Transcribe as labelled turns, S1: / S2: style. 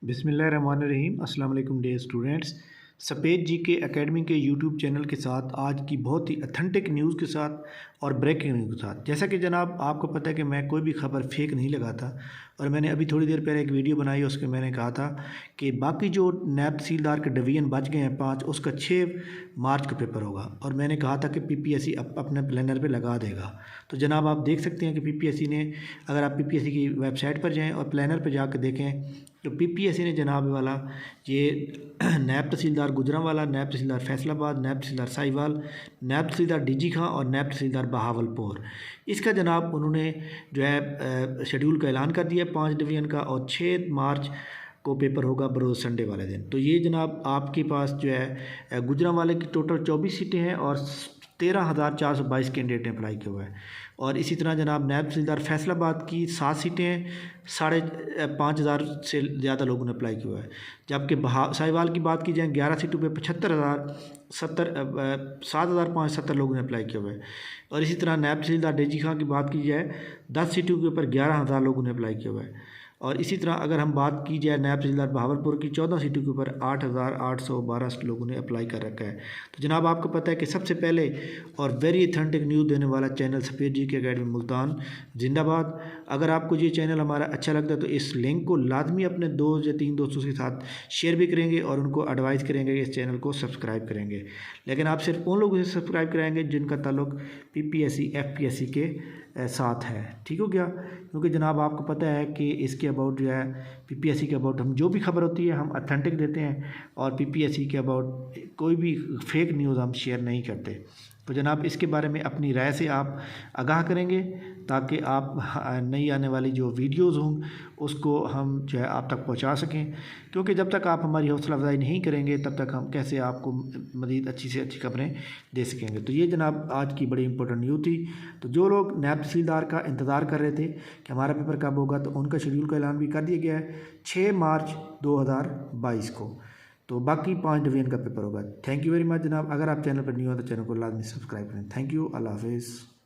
S1: बिस्मिल्लाहिर्रहमानिर्रहीम। अस्सलाम वालेकुम डियर स्टूडेंट्स। सफ़ेद जी के एकेडमी के यूट्यूब चैनल के साथ आज की बहुत ही अथेंटिक न्यूज़ के साथ और ब्रेकिंग न्यूज़ के साथ, जैसा कि जनाब आपको पता है कि मैं कोई भी खबर फेक नहीं लगाता और मैंने अभी थोड़ी देर पहले एक वीडियो बनाई, उसमें मैंने कहा था कि बाकी जो नैब तहसीलदार के डिवीज़न बच गए हैं 5, उसका 6 मार्च को पेपर होगा और मैंने कहा था कि पीपीएससी अपने प्लानर पे लगा देगा। तो जनाब आप देख सकते हैं कि पीपीएससी ने, अगर आप पीपीएससी की वेबसाइट पर जाएँ और प्लानर पर जाकर देखें तो पीपीएससी ने जनाब वाला ये नैब तहसीलदार गुजरांवाला, नैब तहसीलदार फैसलाबाद, नैब तहसीलदार साहिवाल, नैब तहसीलदार डीजी खां और नैब तहसीलदार बहावलपुर, इसका जनाब उन्होंने जो है शेड्यूल का ऐलान कर दिया 5 डिवीज़न का और 6 मार्च को पेपर होगा बरोज़ संडे वाले दिन। तो ये जनाब आपके पास जो है गुजरांवाले की टोटल 24 सीटें हैं और 13,422 कैंडिडेट ने अप्लाई किया हुआ है। और इसी तरह जनाब नैब तहसीलदार फैसलाबाद की 7 सीटें हैं, 5,500 से ज़्यादा लोगों ने अप्लाई किया हुआ है। जबकि साहिवाल की बात की जाए 11 सीटों पे 7,570 लोगों ने अप्लाई किया हुआ है। और इसी तरह नैब तहसीलदार डेजी खां की बात की जाए 10 सीटों के ऊपर 11,000 लोगों ने अप्लाई किया हुआ है। और इसी तरह अगर हम बात की जाए नैब तहसीलदार बहावलपुर की 14 सीटों के ऊपर 8,812 लोगों ने अप्लाई कर रखा है। तो जनाब आपको पता है कि सबसे पहले और वेरी अथेंटिक न्यूज़ देने वाला चैनल सफ़ेद जी के एकेडमी मुल्तान जिंदाबाद। अगर आपको ये चैनल हमारा अच्छा लगता है तो इस लिंक को लाजमी अपने 2 या 3 दोस्तों के साथ शेयर भी करेंगे और उनको एडवाइस करेंगे कि इस चैनल को सब्सक्राइब करेंगे। लेकिन आप सिर्फ उन लोगों से सब्सक्राइब कराएंगे जिनका ताल्लुक पीपीएससी एफपीएससी के साथ है। ठीक हो गया? क्योंकि जनाब आपको पता है कि इसके अबाउट जो है पीपीएससी के अबाउट हम जो भी खबर होती है हम अथेंटिक देते हैं और पीपीएससी के अबाउट कोई भी फेक न्यूज़ हम शेयर नहीं करते। तो जनाब इसके बारे में अपनी राय से आप आगाह करेंगे ताकि आप नई आने वाली जो वीडियोज़ हों उसको हम जो है आप तक पहुंचा सकें, क्योंकि जब तक आप हमारी हौसला अफजाई नहीं करेंगे तब तक हम कैसे आपको मज़ीद अच्छी से अच्छी खबरें दे सकेंगे। तो ये जनाब आज की बड़ी इंपॉर्टेंट न्यूज़ थी। तो जो लोग नैब तहसीलदार का इंतज़ार कर रहे थे कि हमारा पेपर कब होगा, तो उनका शेड्यूल का ऐलान भी कर दिया गया है 6 मार्च 2022 को। तो बाकी 5 डिवीज़न का पेपर होगा। थैंक यू वेरी मच जनाब। अगर आप चैनल पर न्यू हो तो चैनल को लाजमी सब्सक्राइब करें। Thank you. अल्लाह हाफिज़।